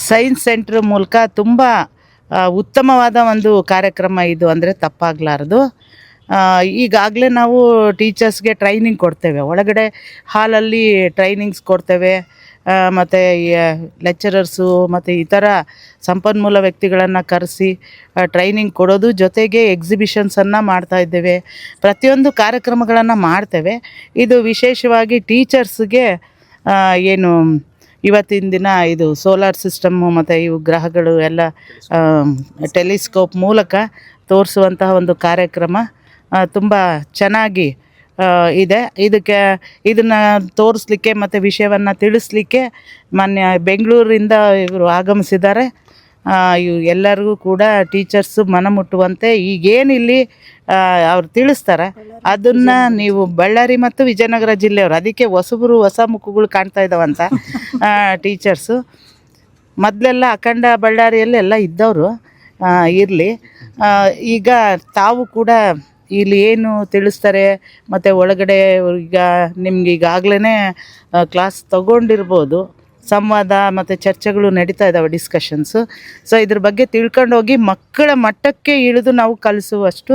Science centre ಮೂಲಕ ತುಂಬ ಉತ್ತಮವಾದ ಒಂದು ಕಾರ್ಯಕ್ರಮ ಇದು ಅಂದರೆ ತಪ್ಪಾಗಲಾರದು. ಈಗಾಗಲೇ ನಾವು ಟೀಚರ್ಸ್ಗೆ ಟ್ರೈನಿಂಗ್ ಕೊಡ್ತೇವೆ, ಒಳಗಡೆ ಹಾಲಲ್ಲಿ ಟ್ರೈನಿಂಗ್ಸ್ ಕೊಡ್ತೇವೆ. ಮತ್ತು ಲೆಕ್ಚರರ್ಸು ಮತ್ತು ಇತರ ಸಂಪನ್ಮೂಲ ವ್ಯಕ್ತಿಗಳನ್ನು ಕರೆಸಿ ಟ್ರೈನಿಂಗ್ ಕೊಡೋದು, ಜೊತೆಗೆ ಎಕ್ಸಿಬಿಷನ್ಸನ್ನು ಮಾಡ್ತಾಯಿದ್ದೇವೆ. ಪ್ರತಿಯೊಂದು ಕಾರ್ಯಕ್ರಮಗಳನ್ನು ಮಾಡ್ತೇವೆ. ಇದು ವಿಶೇಷವಾಗಿ ಟೀಚರ್ಸ್ಗೆ ಏನು ಇವತ್ತಿನ ದಿನ ಇದು ಸೋಲಾರ್ ಸಿಸ್ಟಮ್ಮು ಮತ್ತು ಇವು ಗ್ರಹಗಳು ಎಲ್ಲ ಟೆಲಿಸ್ಕೋಪ್ ಮೂಲಕ ತೋರಿಸುವಂತಹ ಒಂದು ಕಾರ್ಯಕ್ರಮ ತುಂಬ ಚೆನ್ನಾಗಿ ಇದೆ. ಇದನ್ನು ತೋರಿಸ್ಲಿಕ್ಕೆ ಮತ್ತು ವಿಷಯವನ್ನು ತಿಳಿಸ್ಲಿಕ್ಕೆ ಮಾನ್ಯ ಬೆಂಗಳೂರಿಂದ ಇವರು ಆಗಮಿಸಿದ್ದಾರೆ. ಎಲ್ಲರಿಗೂ ಕೂಡ ಟೀಚರ್ಸು ಮನಮುಟ್ಟುವಂತೆ ಈಗೇನಿಲ್ಲಿ ಅವ್ರು ತಿಳಿಸ್ತಾರೆ ಅದನ್ನು ನೀವು ಬಳ್ಳಾರಿ ಮತ್ತು ವಿಜಯನಗರ ಜಿಲ್ಲೆಯವರು, ಅದಕ್ಕೆ ಹೊಸ ಮುಖಗಳು ಕಾಣ್ತಾ ಇದ್ದಾವಂತ ಟೀಚರ್ಸು. ಮೊದಲೆಲ್ಲ ಅಖಂಡ ಬಳ್ಳಾರಿಯಲ್ಲಿ ಎಲ್ಲ ಇದ್ದವರು ಇರಲಿ. ಈಗ ತಾವು ಕೂಡ ಇಲ್ಲಿ ಏನು ತಿಳಿಸ್ತಾರೆ ಮತ್ತು ಒಳಗಡೆ ಈಗ ನಿಮ್ಗೆ ಈಗಾಗಲೇ ಕ್ಲಾಸ್ ತಗೊಂಡಿರ್ಬೋದು, ಸಂವಾದ ಮತ್ತು ಚರ್ಚೆಗಳು ನಡೀತಾ ಇದ್ದಾವೆ, ಡಿಸ್ಕಷನ್ಸು. ಸೊ ಇದ್ರ ಬಗ್ಗೆ ತಿಳ್ಕೊಂಡೋಗಿ ಮಕ್ಕಳ ಮಟ್ಟಕ್ಕೆ ಇಳಿದು ನಾವು ಕಲಿಸುವಷ್ಟು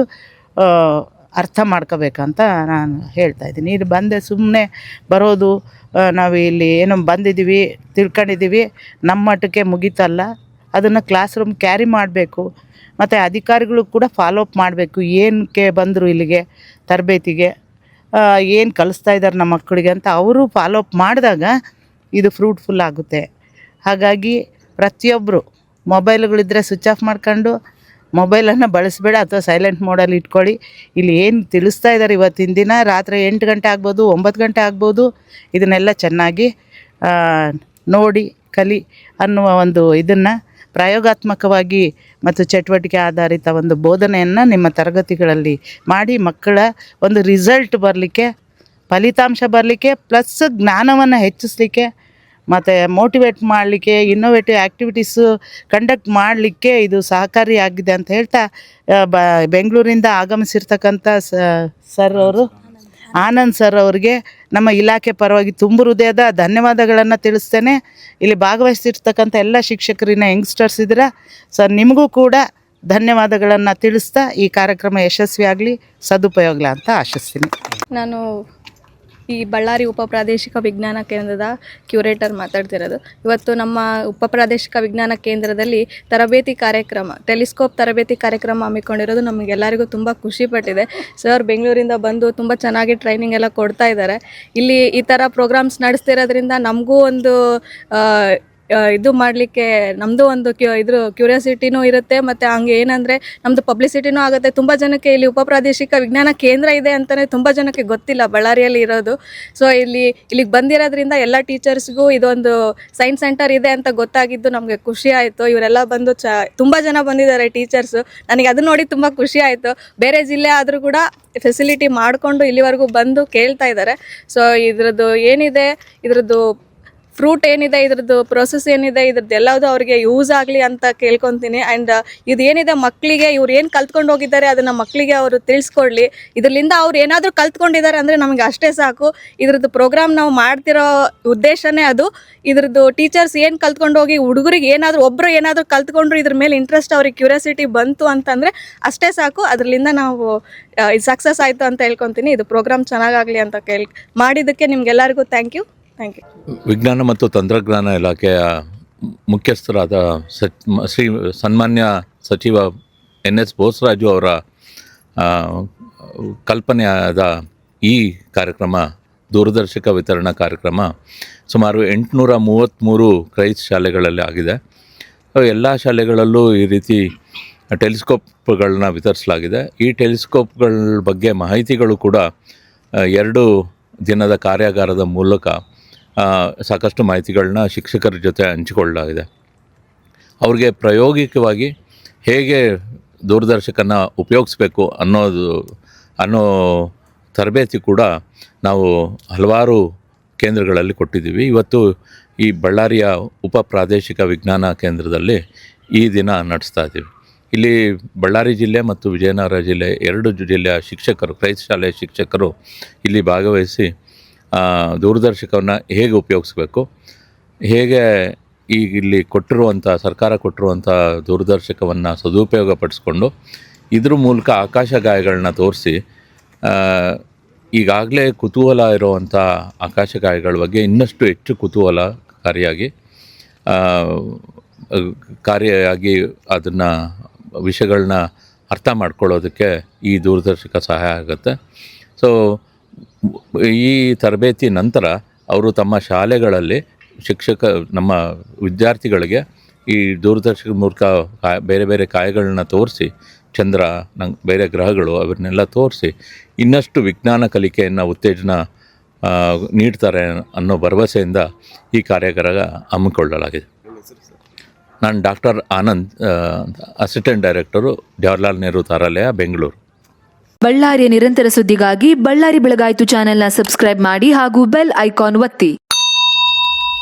ಅರ್ಥ ಮಾಡ್ಕೋಬೇಕಂತ ನಾನು ಹೇಳ್ತಾಯಿದ್ದೀನಿ. ಇಲ್ಲಿ ಬಂದೆ ಸುಮ್ಮನೆ ಬರೋದು, ನಾವು ಇಲ್ಲಿ ಏನೋ ಬಂದಿದ್ದೀವಿ ತಿಳ್ಕೊಂಡಿದ್ದೀವಿ ನಮ್ಮ ಮಟ್ಟಕ್ಕೆ ಮುಗೀತಲ್ಲ, ಅದನ್ನು ಕ್ಲಾಸ್ ರೂಮ್ ಕ್ಯಾರಿ ಮಾಡಬೇಕು. ಮತ್ತು ಅಧಿಕಾರಿಗಳು ಕೂಡ ಫಾಲೋಅಪ್ ಮಾಡಬೇಕು. ಏನಕ್ಕೆ ಬಂದರು ಇಲ್ಲಿಗೆ ತರಬೇತಿಗೆ, ಏನು ಕಲಿಸ್ತಾ ಇದ್ದಾರೆ ನಮ್ಮ ಮಕ್ಕಳಿಗೆ ಅಂತ ಅವರು ಫಾಲೋಅಪ್ ಮಾಡಿದಾಗ ಇದು ಫ್ರೂಟ್ಫುಲ್ ಆಗುತ್ತೆ. ಹಾಗಾಗಿ ಪ್ರತಿಯೊಬ್ಬರು ಮೊಬೈಲ್ಗಳಿದ್ದರೆ ಸ್ವಿಚ್ ಆಫ್ ಮಾಡ್ಕೊಂಡು ಮೊಬೈಲನ್ನು ಬಳಸಬೇಡ, ಅಥವಾ ಸೈಲೆಂಟ್ ಮೋಡಲ್ಲಿ ಇಟ್ಕೊಳ್ಳಿ. ಇಲ್ಲಿ ಏನು ತಿಳಿಸ್ತಾ ಇದ್ದಾರೆ ಇವತ್ತಿನ ದಿನ ರಾತ್ರಿ 8 ಗಂಟೆ ಆಗ್ಬೋದು, 9 ಗಂಟೆ ಆಗ್ಬೋದು, ಇದನ್ನೆಲ್ಲ ಚೆನ್ನಾಗಿ ನೋಡಿ ಕಲಿ ಅನ್ನುವ ಒಂದು ಇದನ್ನು ಪ್ರಯೋಗಾತ್ಮಕವಾಗಿ ಮತ್ತು ಚಟುವಟಿಕೆ ಆಧಾರಿತ ಒಂದು ಬೋಧನೆಯನ್ನು ನಿಮ್ಮ ತರಗತಿಗಳಲ್ಲಿ ಮಾಡಿ ಮಕ್ಕಳ ಒಂದು ರಿಸಲ್ಟ್ ಬರಲಿಕ್ಕೆ, ಫಲಿತಾಂಶ ಬರಲಿಕ್ಕೆ, ಪ್ಲಸ್ ಜ್ಞಾನವನ್ನು ಹೆಚ್ಚಿಸಲಿಕ್ಕೆ ಮತ್ತು ಮೋಟಿವೇಟ್ ಮಾಡಲಿಕ್ಕೆ, ಇನ್ನೋವೇಟಿವ್ ಆ್ಯಕ್ಟಿವಿಟೀಸು ಕಂಡಕ್ಟ್ ಮಾಡಲಿಕ್ಕೆ ಇದು ಸಹಕಾರಿಯಾಗಿದೆ ಅಂತ ಹೇಳ್ತಾ ಬೆಂಗಳೂರಿಂದ ಆಗಮಿಸಿರ್ತಕ್ಕಂಥ ಸರ್ ಅವರು, ಆನಂದ್ ಸರ್ ಅವರಿಗೆ ನಮ್ಮ ಇಲಾಖೆ ಪರವಾಗಿ ತುಂಬು ಹೃದಯದ ಧನ್ಯವಾದಗಳನ್ನು ತಿಳಿಸ್ತೇನೆ. ಇಲ್ಲಿ ಭಾಗವಹಿಸಿರ್ತಕ್ಕಂಥ ಎಲ್ಲ ಶಿಕ್ಷಕರಿನ ಯಂಗ್ಸ್ಟರ್ಸ್ ಇದ್ದೀರಾ ಸರ್, ನಿಮಗೂ ಕೂಡ ಧನ್ಯವಾದಗಳನ್ನು ತಿಳಿಸ್ತಾ ಈ ಕಾರ್ಯಕ್ರಮ ಯಶಸ್ವಿಯಾಗಲಿ, ಸದುಪಯೋಗಲಿ ಅಂತ ಆಶಿಸ್ತೀನಿ. ನಾನು ಈ ಬಳ್ಳಾರಿ ಉಪಪ್ರಾದೇಶಿಕ ವಿಜ್ಞಾನ ಕೇಂದ್ರದ ಕ್ಯೂರೇಟರ್ ಮಾತಾಡ್ತಿರೋದು. ಇವತ್ತು ನಮ್ಮ ಉಪಪ್ರಾದೇಶಿಕ ವಿಜ್ಞಾನ ಕೇಂದ್ರದಲ್ಲಿ ತರಬೇತಿ ಕಾರ್ಯಕ್ರಮ, ಟೆಲಿಸ್ಕೋಪ್ ತರಬೇತಿ ಕಾರ್ಯಕ್ರಮ ಹಮ್ಮಿಕೊಂಡಿರೋದು ನಮಗೆಲ್ಲರಿಗೂ ತುಂಬ ಖುಷಿ ಪಟ್ಟಿದೆ. ಸರ್ ಬೆಂಗಳೂರಿಂದ ಬಂದು ತುಂಬ ಚೆನ್ನಾಗಿ ಟ್ರೈನಿಂಗ್ ಎಲ್ಲ ಕೊಡ್ತಾ ಇದ್ದಾರೆ. ಇಲ್ಲಿ ಈ ಥರ ಪ್ರೋಗ್ರಾಮ್ಸ್ ನಡೆಸ್ತಿರೋದ್ರಿಂದ ನಮಗೂ ಒಂದು ಇದು ಮಾಡಲಿಕ್ಕೆ ನಮ್ಮದು ಒಂದು ಕ್ಯೂರಿಯಾಸಿಟಿನೂ ಇರುತ್ತೆ. ಮತ್ತು ಹಂಗೆ ಏನಂದರೆ ನಮ್ಮದು ಪಬ್ಲಿಸಿಟಿನೂ ಆಗುತ್ತೆ. ತುಂಬ ಜನಕ್ಕೆ ಇಲ್ಲಿ ಉಪಪ್ರಾದೇಶಿಕ ವಿಜ್ಞಾನ ಕೇಂದ್ರ ಇದೆ ಅಂತಲೇ ತುಂಬ ಜನಕ್ಕೆ ಗೊತ್ತಿಲ್ಲ ಬಳ್ಳಾರಿಯಲ್ಲಿ ಇರೋದು. ಸೊ ಇಲ್ಲಿಗೆ ಬಂದಿರೋದ್ರಿಂದ ಎಲ್ಲ ಟೀಚರ್ಸ್ಗೂ ಇದೊಂದು ಸೈನ್ಸ್ ಸೆಂಟರ್ ಇದೆ ಅಂತ ಗೊತ್ತಾಗಿದ್ದು ನಮಗೆ ಖುಷಿ ಆಯಿತು. ಇವರೆಲ್ಲ ಬಂದು ತುಂಬ ಜನ ಬಂದಿದ್ದಾರೆ ಟೀಚರ್ಸು. ನನಗೆ ಅದನ್ನ ನೋಡಿ ತುಂಬ ಖುಷಿ ಆಯಿತು. ಬೇರೆ ಜಿಲ್ಲೆ ಆದರೂ ಕೂಡ ಫೆಸಿಲಿಟಿ ಮಾಡಿಕೊಂಡು ಇಲ್ಲಿವರೆಗೂ ಬಂದು ಕೇಳ್ತಾ ಇದ್ದಾರೆ. ಸೊ ಇದ್ರದ್ದು ಏನಿದೆ, ಇದ್ರದ್ದು ಫ್ರೂಟ್ ಏನಿದೆ, ಇದ್ರದ್ದು ಪ್ರೊಸೆಸ್ ಏನಿದೆ, ಇದ್ರದ್ದು ಎಲ್ಲವುದು ಅವ್ರಿಗೆ ಯೂಸ್ ಆಗಲಿ ಅಂತ ಕೇಳ್ಕೊತೀನಿ. ಆ್ಯಂಡ್ ಇದೇನಿದೆ ಮಕ್ಕಳಿಗೆ ಇವ್ರು ಏನು ಕಲ್ತ್ಕೊಂಡು ಹೋಗಿದ್ದಾರೆ ಅದನ್ನು ಮಕ್ಕಳಿಗೆ ಅವರು ತಿಳಿಸ್ಕೊಡ್ಲಿ. ಇದರಿಂದ ಅವ್ರು ಏನಾದರೂ ಕಲ್ತ್ಕೊಂಡಿದ್ದಾರೆ ಅಂದರೆ ನಮಗೆ ಅಷ್ಟೇ ಸಾಕು. ಇದ್ರದ್ದು ಪ್ರೋಗ್ರಾಮ್ ನಾವು ಮಾಡ್ತಿರೋ ಉದ್ದೇಶನೇ ಅದು. ಇದ್ರದ್ದು ಟೀಚರ್ಸ್ ಏನು ಕಲ್ತ್ಕೊಂಡು ಹೋಗಿ ಹುಡುಗರಿಗೆ ಒಬ್ಬರು ಏನಾದರೂ ಕಲ್ತ್ಕೊಂಡ್ರು ಇದ್ರ ಮೇಲೆ ಇಂಟ್ರೆಸ್ಟ್, ಅವ್ರಿಗೆ ಕ್ಯೂರಿಯಾಸಿಟಿ ಬಂತು ಅಂತಂದರೆ ಅಷ್ಟೇ ಸಾಕು. ಅದರಿಂದ ನಾವು ಇದು ಸಕ್ಸಸ್ ಆಯಿತು ಅಂತ ಹೇಳ್ಕೊತೀನಿ. ಇದು ಪ್ರೋಗ್ರಾಮ್ ಚೆನ್ನಾಗಾಗಲಿ ಅಂತ ಮಾಡಿದ್ದಕ್ಕೆ ನಿಮ್ಗೆಲ್ಲರಿಗೂ ಥ್ಯಾಂಕ್ ಯು. ವಿಜ್ಞಾನ ಮತ್ತು ತಂತ್ರಜ್ಞಾನ ಇಲಾಖೆಯ ಮುಖ್ಯಸ್ಥರಾದ ಶ್ರೀ ಸನ್ಮಾನ್ಯ ಸಚಿವ NS ಬೋಸರಾಜು ಅವರ ಕಲ್ಪನೆಯಾದ ಈ ಕಾರ್ಯಕ್ರಮ, ದೂರದರ್ಶಕ ವಿತರಣಾ ಕಾರ್ಯಕ್ರಮ ಸುಮಾರು 833 ಕ್ರೈಸ್ಟ್ ಶಾಲೆಗಳಲ್ಲಿ ಆಗಿದೆ. ಎಲ್ಲ ಶಾಲೆಗಳಲ್ಲೂ ಈ ರೀತಿ ಟೆಲಿಸ್ಕೋಪ್ಗಳನ್ನ ವಿತರಿಸಲಾಗಿದೆ. ಈ ಟೆಲಿಸ್ಕೋಪ್ಗಳ ಬಗ್ಗೆ ಮಾಹಿತಿಗಳು ಕೂಡ 2 ದಿನದ ಕಾರ್ಯಾಗಾರದ ಮೂಲಕ ಸಾಕಷ್ಟು ಮಾಹಿತಿಗಳನ್ನ ಶಿಕ್ಷಕರ ಜೊತೆ ಹಂಚಿಕೊಳ್ಳಲಾಗಿದೆ. ಅವ್ರಿಗೆ ಪ್ರಾಯೋಗಿಕವಾಗಿ ಹೇಗೆ ದೂರದರ್ಶಕನ ಉಪಯೋಗಿಸ್ಬೇಕು ಅನ್ನೋ ತರಬೇತಿ ಕೂಡ ನಾವು ಹಲವಾರು ಕೇಂದ್ರಗಳಲ್ಲಿ ಕೊಟ್ಟಿದ್ದೀವಿ. ಇವತ್ತು ಈ ಬಳ್ಳಾರಿಯ ಉಪಪ್ರಾದೇಶಿಕ ವಿಜ್ಞಾನ ಕೇಂದ್ರದಲ್ಲಿ ಈ ದಿನ ನಡೆಸ್ತಾ ಇದ್ದೀವಿ. ಇಲ್ಲಿ ಬಳ್ಳಾರಿ ಜಿಲ್ಲೆ ಮತ್ತು ವಿಜಯನಗರ ಜಿಲ್ಲೆ 2 ಜಿಲ್ಲೆಯ ಶಿಕ್ಷಕರು, ಕ್ರೈಸ್ಟ್ ಶಾಲೆಯ ಶಿಕ್ಷಕರು ಇಲ್ಲಿ ಭಾಗವಹಿಸಿ ದೂರದರ್ಶಕವನ್ನು ಹೇಗೆ ಉಪಯೋಗಿಸ್ಬೇಕು, ಹೇಗೆ ಈಗ ಇಲ್ಲಿ ಕೊಟ್ಟಿರುವಂಥ ಸರ್ಕಾರ ಕೊಟ್ಟಿರುವಂಥ ದೂರದರ್ಶಕವನ್ನು ಸದುಪಯೋಗಪಡಿಸ್ಕೊಂಡು ಇದ್ರ ಮೂಲಕ ಆಕಾಶಗಾಯಗಳನ್ನ ತೋರಿಸಿ ಈಗಾಗಲೇ ಕುತೂಹಲ ಇರುವಂಥ ಆಕಾಶಗಾಯಗಳ ಬಗ್ಗೆ ಇನ್ನಷ್ಟು ಹೆಚ್ಚು ಕುತೂಹಲಕಾರಿಯಾಗಿ ಅದನ್ನು ವಿಷಯಗಳನ್ನ ಅರ್ಥ ಮಾಡ್ಕೊಳ್ಳೋದಕ್ಕೆ ಈ ದೂರದರ್ಶಕ ಸಹಾಯ ಆಗುತ್ತೆ. ಸೊ ಈ ತರಬೇತಿ ನಂತರ ಅವರು ತಮ್ಮ ಶಾಲೆಗಳಲ್ಲಿ ನಮ್ಮ ವಿದ್ಯಾರ್ಥಿಗಳಿಗೆ ಈ ದೂರದರ್ಶಕದ ಮೂಲಕ ಬೇರೆ ಬೇರೆ ಕಾಯಗಳನ್ನ ತೋರಿಸಿ, ಚಂದ್ರ, ಬೇರೆ ಗ್ರಹಗಳು ಅವನ್ನೆಲ್ಲ ತೋರಿಸಿ ಇನ್ನಷ್ಟು ವಿಜ್ಞಾನ ಕಲಿಕೆಯನ್ನು ಉತ್ತೇಜನ ನೀಡ್ತಾರೆ ಅನ್ನೋ ಭರವಸೆಯಿಂದ ಈ ಕಾರ್ಯಾಗಾರ ಹಮ್ಮಿಕೊಳ್ಳಲಾಗಿದೆ. ನಾನು doctor Anand, assistant director, Jawaharlal Nehru ತಾರಾಲಯ, ಬೆಂಗಳೂರು. ಬಳ್ಳಾರಿಯ ನಿರಂತರ ಸುದ್ದಿಗಾಗಿ ಬಳ್ಳಾರಿ ಬೆಳಗಾಯಿತು ಚಾನೆಲ್ನ ಸಬ್ಸ್ಕ್ರೈಬ್ ಮಾಡಿ ಹಾಗೂ ಬೆಲ್ ಐಕಾನ್ ಒತ್ತಿ.